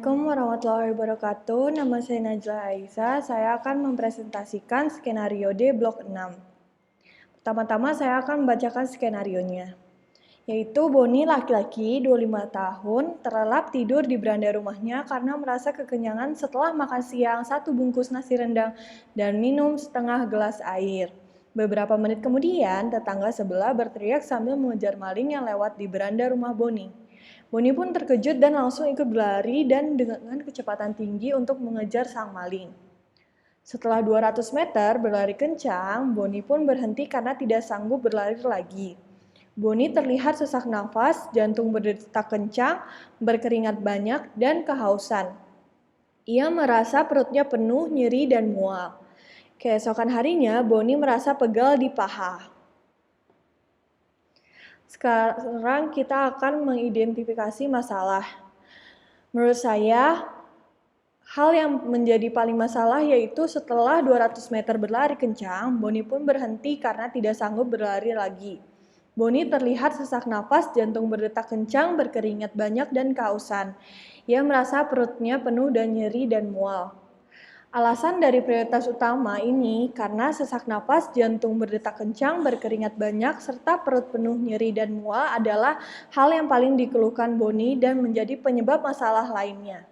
Assalamualaikum warahmatullahi wabarakatuh. Nama saya Najla Aisyah. Saya akan mempresentasikan skenario D blok 6. Pertama-tama saya akan membacakan skenarionya. Yaitu Boni laki-laki 25 tahun terlelap tidur di beranda rumahnya karena merasa kekenyangan setelah makan siang 1 bungkus nasi rendang dan minum setengah gelas air. Beberapa menit kemudian, tetangga sebelah berteriak sambil mengejar maling yang lewat di beranda rumah Boni. Boni pun terkejut dan langsung ikut berlari dan dengan kecepatan tinggi untuk mengejar sang maling. Setelah 200 meter berlari kencang, Boni pun berhenti karena tidak sanggup berlari lagi. Boni terlihat sesak nafas, jantung berdetak kencang, berkeringat banyak, dan kehausan. Ia merasa perutnya penuh, nyeri, dan mual. Keesokan harinya, Boni merasa pegal di paha. Sekarang kita akan mengidentifikasi masalah. Menurut saya, hal yang menjadi paling masalah yaitu setelah 200 meter berlari kencang, Boni pun berhenti karena tidak sanggup berlari lagi. Boni terlihat sesak nafas, jantung berdetak kencang, berkeringat banyak, dan kehausan. Ia merasa perutnya penuh dan nyeri dan mual. Alasan dari prioritas utama ini karena sesak napas, jantung berdetak kencang, berkeringat banyak, serta perut penuh nyeri dan mual adalah hal yang paling dikeluhkan Boni dan menjadi penyebab masalah lainnya.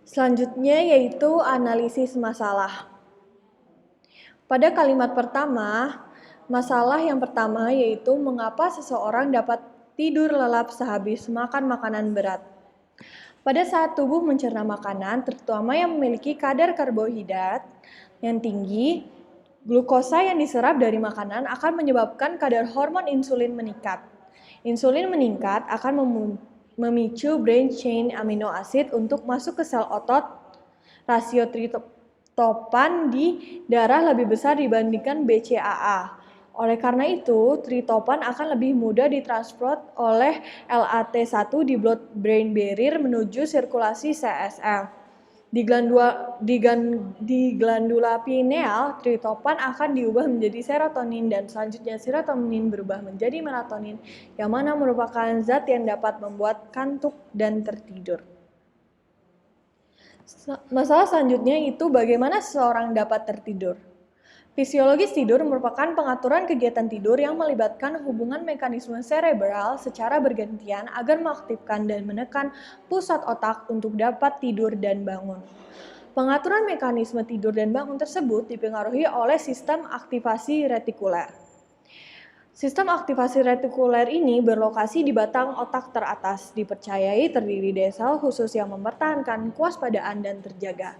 Selanjutnya yaitu analisis masalah. Pada kalimat pertama, masalah yang pertama yaitu mengapa seseorang dapat tidur lelap sehabis makan makanan berat. Pada saat tubuh mencerna makanan, terutama yang memiliki kadar karbohidrat yang tinggi, glukosa yang diserap dari makanan akan menyebabkan kadar hormon insulin meningkat. Insulin meningkat akan memicu branch chain amino acid untuk masuk ke sel otot. Rasio triptopan di darah lebih besar dibandingkan BCAA. Oleh karena itu, triptopan akan lebih mudah ditransport oleh LAT1 di blood-brain barrier menuju sirkulasi CSF. Di glandula pineal, triptopan akan diubah menjadi serotonin dan selanjutnya serotonin berubah menjadi melatonin yang mana merupakan zat yang dapat membuat kantuk dan tertidur. Masalah selanjutnya itu bagaimana seseorang dapat tertidur. Fisiologis tidur merupakan pengaturan kegiatan tidur yang melibatkan hubungan mekanisme serebral secara bergantian agar mengaktifkan dan menekan pusat otak untuk dapat tidur dan bangun. Pengaturan mekanisme tidur dan bangun tersebut dipengaruhi oleh sistem aktivasi retikuler. Sistem aktivasi retikuler ini berlokasi di batang otak teratas, dipercayai terdiri dari sel khusus yang mempertahankan kewaspadaan dan terjaga.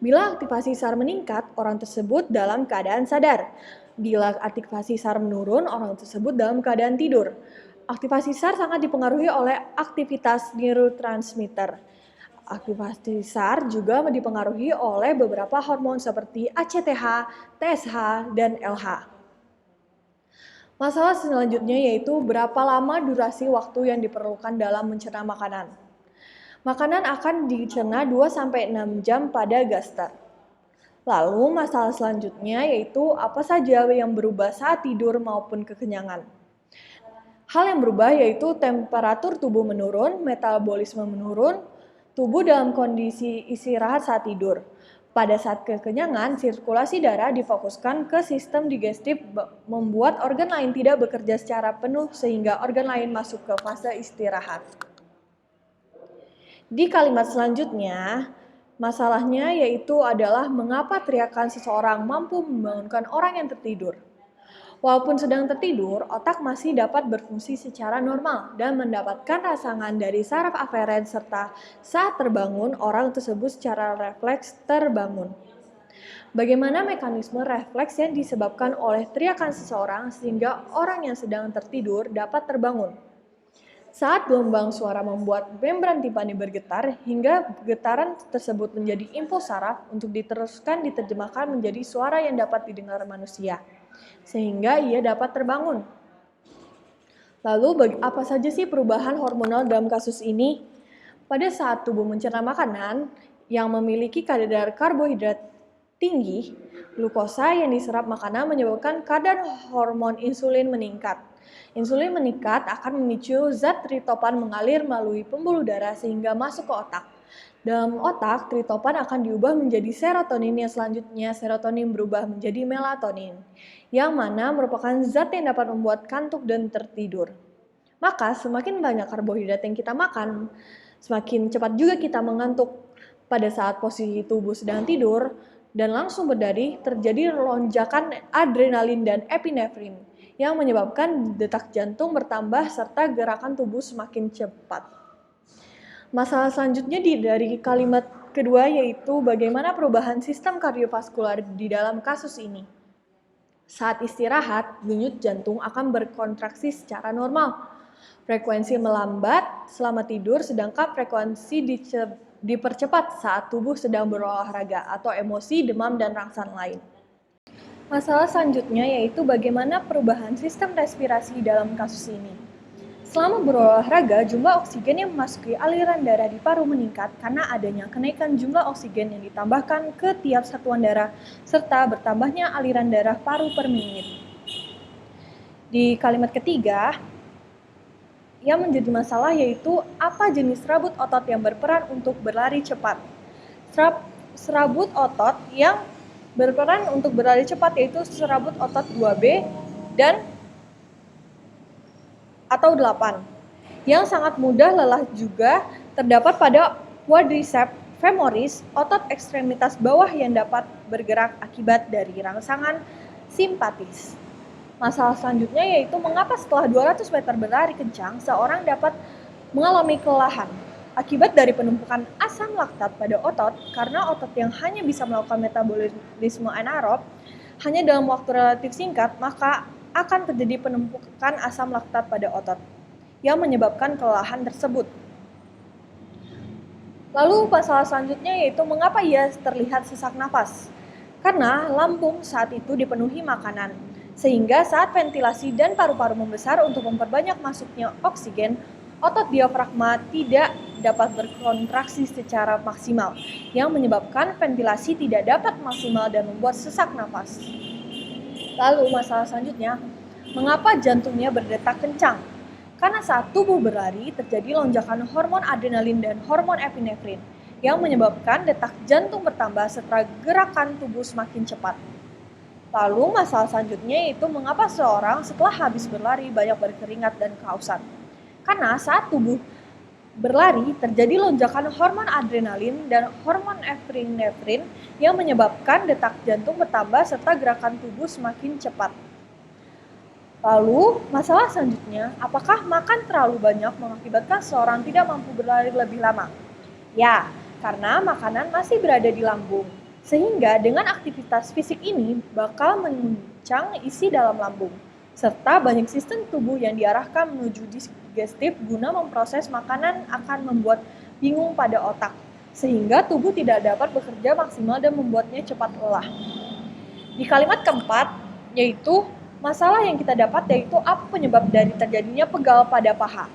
Bila aktivasi SAR meningkat, orang tersebut dalam keadaan sadar. Bila aktivasi SAR menurun, orang tersebut dalam keadaan tidur. Aktivasi SAR sangat dipengaruhi oleh aktivitas neurotransmitter. Aktivasi SAR juga dipengaruhi oleh beberapa hormon seperti ACTH, TSH, dan LH. Masalah selanjutnya yaitu berapa lama durasi waktu yang diperlukan dalam mencerna makanan. Makanan akan dicerna 2-6 jam pada gaster. Lalu masalah selanjutnya yaitu apa saja yang berubah saat tidur maupun kekenyangan. Hal yang berubah yaitu temperatur tubuh menurun, metabolisme menurun, tubuh dalam kondisi istirahat saat tidur. Pada saat kekenyangan, sirkulasi darah difokuskan ke sistem digestif membuat organ lain tidak bekerja secara penuh sehingga organ lain masuk ke fase istirahat. Di kalimat selanjutnya, masalahnya yaitu adalah mengapa teriakan seseorang mampu membangunkan orang yang tertidur. Walaupun sedang tertidur, otak masih dapat berfungsi secara normal dan mendapatkan rangsangan dari saraf aferen serta saat terbangun, orang tersebut secara refleks terbangun. Bagaimana mekanisme refleks yang disebabkan oleh teriakan seseorang sehingga orang yang sedang tertidur dapat terbangun? Saat gelombang suara membuat membran timpani bergetar, hingga getaran tersebut menjadi impuls saraf untuk diteruskan diterjemahkan menjadi suara yang dapat didengar manusia, sehingga ia dapat terbangun. Lalu apa saja sih perubahan hormonal dalam kasus ini? Pada saat tubuh mencerna makanan yang memiliki kadar karbohidrat tinggi, glukosa yang diserap makanan menyebabkan kadar hormon insulin meningkat. Insulin meningkat akan memicu zat triptofan mengalir melalui pembuluh darah sehingga masuk ke otak. Dalam otak, triptofan akan diubah menjadi serotonin yang selanjutnya serotonin berubah menjadi melatonin, yang mana merupakan zat yang dapat membuat kantuk dan tertidur. Maka semakin banyak karbohidrat yang kita makan, semakin cepat juga kita mengantuk. Pada saat posisi tubuh sedang tidur dan langsung berdari, terjadi lonjakan adrenalin dan epinefrin yang menyebabkan detak jantung bertambah serta gerakan tubuh semakin cepat. Masalah selanjutnya dari kalimat kedua yaitu bagaimana perubahan sistem kardiovaskular di dalam kasus ini. Saat istirahat, denyut jantung akan berkontraksi secara normal. Frekuensi melambat selama tidur, sedangkan frekuensi dipercepat saat tubuh sedang berolahraga atau emosi, demam, dan rangsangan lain. Masalah selanjutnya yaitu bagaimana perubahan sistem respirasi dalam kasus ini. Selama berolahraga, jumlah oksigen yang memasuki aliran darah di paru meningkat karena adanya kenaikan jumlah oksigen yang ditambahkan ke tiap satuan darah serta bertambahnya aliran darah paru per menit. Di kalimat ketiga, yang menjadi masalah yaitu apa jenis serabut otot yang berperan untuk berlari cepat. Serabut otot yang berperan untuk berlari cepat yaitu serabut otot 2B dan atau 8. Yang sangat mudah lelah juga terdapat pada quadriceps femoris, otot ekstremitas bawah yang dapat bergerak akibat dari rangsangan simpatis. Masalah selanjutnya yaitu mengapa setelah 200 meter berlari kencang, seorang dapat mengalami kelelahan akibat dari penumpukan asam laktat pada otot, karena otot yang hanya bisa melakukan metabolisme anaerob hanya dalam waktu relatif singkat, maka akan terjadi penumpukan asam laktat pada otot yang menyebabkan kelelahan tersebut. Lalu masalah selanjutnya yaitu mengapa ia terlihat sesak napas? Karena lambung saat itu dipenuhi makanan, sehingga saat ventilasi dan paru-paru membesar untuk memperbanyak masuknya oksigen, otot diafragma tidak dapat berkontraksi secara maksimal, yang menyebabkan ventilasi tidak dapat maksimal dan membuat sesak nafas. Lalu masalah selanjutnya, mengapa jantungnya berdetak kencang? Karena saat tubuh berlari terjadi lonjakan hormon adrenalin dan hormon epinefrin, yang menyebabkan detak jantung bertambah setelah gerakan tubuh semakin cepat. Lalu masalah selanjutnya yaitu mengapa seorang setelah habis berlari banyak berkeringat dan kehausan? Karena saat tubuh berlari terjadi lonjakan hormon adrenalin dan hormon epinefrin yang menyebabkan detak jantung bertambah serta gerakan tubuh semakin cepat. Lalu masalah selanjutnya, apakah makan terlalu banyak mengakibatkan seorang tidak mampu berlari lebih lama? Ya, karena makanan masih berada di lambung, sehingga dengan aktivitas fisik ini bakal menguncang isi dalam lambung, serta banyak sistem tubuh yang diarahkan menuju digestif guna memproses makanan akan membuat bingung pada otak, sehingga tubuh tidak dapat bekerja maksimal dan membuatnya cepat lelah. Di kalimat keempat, yaitu masalah yang kita dapat yaitu apa penyebab dari terjadinya pegal pada paha.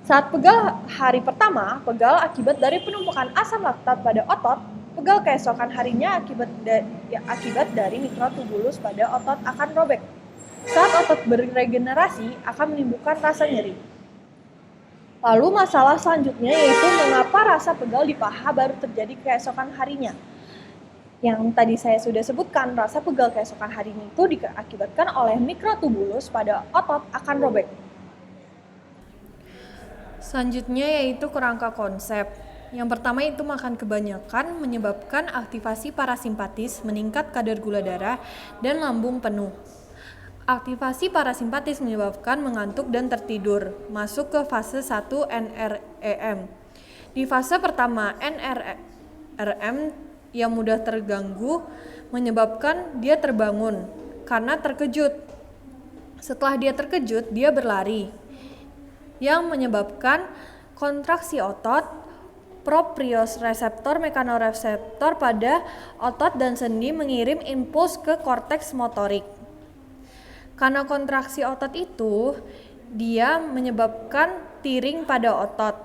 Saat pegal hari pertama, pegal akibat dari penumpukan asam laktat pada otot. Pegal keesokan harinya akibat dari mikrotubulus pada otot akan robek. Saat otot beregenerasi akan menimbulkan rasa nyeri. Lalu masalah selanjutnya yaitu mengapa rasa pegal di paha baru terjadi keesokan harinya. Yang tadi saya sudah sebutkan, rasa pegal keesokan harinya itu diakibatkan oleh mikrotubulus pada otot akan robek. Selanjutnya yaitu kerangka konsep. Yang pertama itu makan kebanyakan menyebabkan aktivasi parasimpatis, meningkat kadar gula darah, dan lambung penuh. Aktivasi parasimpatis menyebabkan mengantuk dan tertidur, masuk ke fase 1 NREM. Di fase pertama NREM yang mudah terganggu menyebabkan dia terbangun karena terkejut. Setelah dia terkejut, dia berlari yang menyebabkan kontraksi otot, proprioreseptor, mekanoreseptor pada otot dan sendi mengirim impuls ke korteks motorik. Karena kontraksi otot itu, dia menyebabkan tiring pada otot.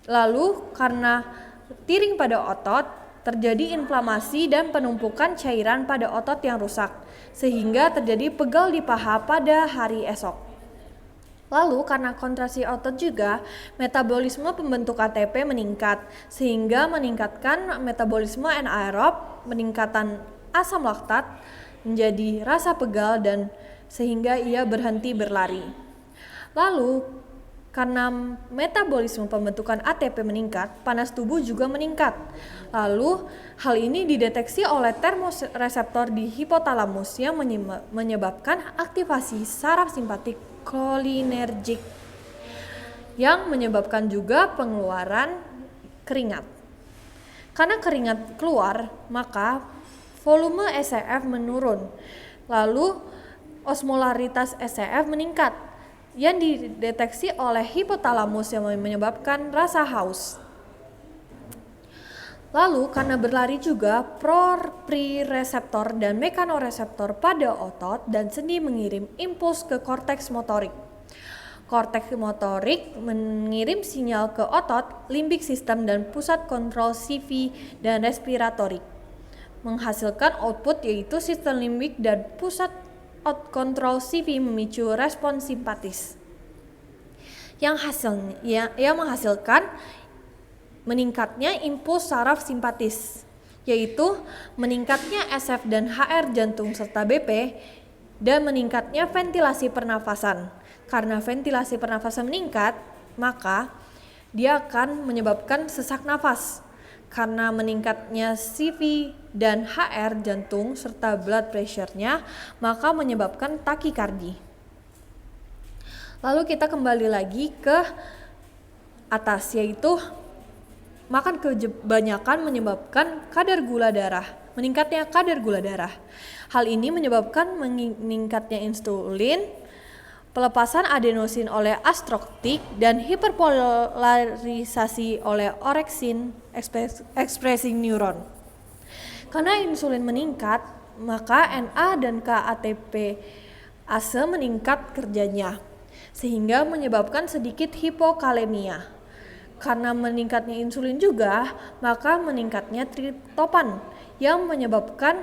Lalu karena tiring pada otot, terjadi inflamasi dan penumpukan cairan pada otot yang rusak, sehingga terjadi pegal di paha pada hari esok. Lalu karena kontraksi otot juga, metabolisme pembentuk ATP meningkat, sehingga meningkatkan metabolisme anaerob, peningkatan asam laktat, menjadi rasa pegal dan sehingga ia berhenti berlari. Lalu karena metabolisme pembentukan ATP meningkat, panas tubuh juga meningkat. Lalu hal ini dideteksi oleh termoreseptor di hipotalamus yang menyebabkan aktivasi saraf simpatik kolinergik yang menyebabkan juga pengeluaran keringat. Karena keringat keluar, maka volume SCF menurun. Lalu osmolaritas SCF meningkat yang dideteksi oleh hipotalamus yang menyebabkan rasa haus. Lalu karena berlari juga, proprioreseptor dan mekanoreseptor pada otot dan sendi mengirim impuls ke korteks motorik. Korteks motorik mengirim sinyal ke otot, limbik sistem dan pusat kontrol CV dan respiratorik. Menghasilkan output yaitu sistem limbik dan pusat kontrol CV memicu respons simpatis. Yang menghasilkan meningkatnya impuls saraf simpatis, yaitu meningkatnya SF dan HR jantung serta BP, dan meningkatnya ventilasi pernafasan. Karena ventilasi pernafasan meningkat, maka dia akan menyebabkan sesak nafas. Karena meningkatnya CV dan HR jantung serta blood pressure-nya, maka menyebabkan takikardi. Lalu kita kembali lagi ke atas, yaitu makan kebanyakan menyebabkan meningkatnya kadar gula darah. Hal ini menyebabkan meningkatnya insulin, pelepasan adenosin oleh astroktik, dan hiperpolarisasi oleh orexin expressing neuron. Karena insulin meningkat, maka Na dan KATPase meningkat kerjanya, sehingga menyebabkan sedikit hipokalemia. Karena meningkatnya insulin juga, maka meningkatnya triptopan yang menyebabkan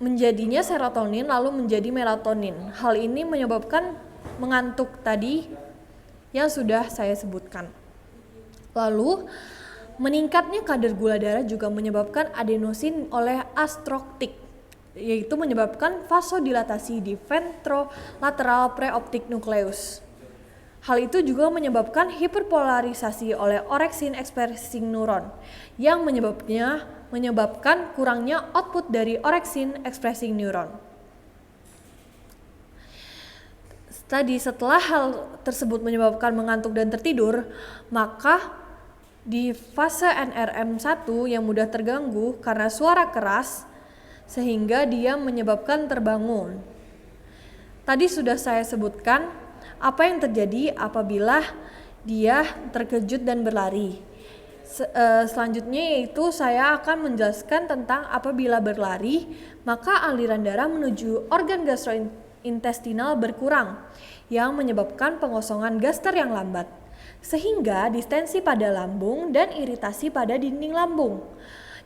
menjadinya serotonin lalu menjadi melatonin. Hal ini menyebabkan mengantuk tadi yang sudah saya sebutkan. Lalu meningkatnya kadar gula darah juga menyebabkan adenosin oleh astroktik, yaitu menyebabkan vasodilatasi di ventrolateral preoptic nucleus. Hal itu juga menyebabkan hiperpolarisasi oleh orexin expressing neuron yang menyebabkan kurangnya output dari orexin expressing neuron. Setelah hal tersebut menyebabkan mengantuk dan tertidur, maka di fase NRM1 yang mudah terganggu karena suara keras sehingga dia menyebabkan terbangun. Tadi sudah saya sebutkan apa yang terjadi apabila dia terkejut dan berlari. Selanjutnya yaitu saya akan menjelaskan tentang apabila berlari, maka aliran darah menuju organ gastrointestinal berkurang yang menyebabkan pengosongan gaster yang lambat, sehingga distensi pada lambung dan iritasi pada dinding lambung.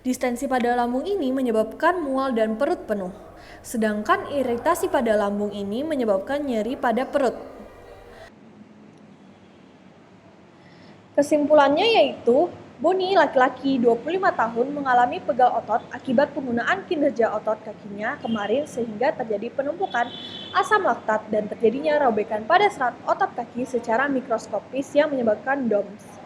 Distensi pada lambung ini menyebabkan mual dan perut penuh, sedangkan iritasi pada lambung ini menyebabkan nyeri pada perut. Kesimpulannya yaitu, Boni, laki-laki 25 tahun, mengalami pegal otot akibat penggunaan kinerja otot kakinya kemarin sehingga terjadi penumpukan asam laktat dan terjadinya robekan pada serat otot kaki secara mikroskopis yang menyebabkan DOMS.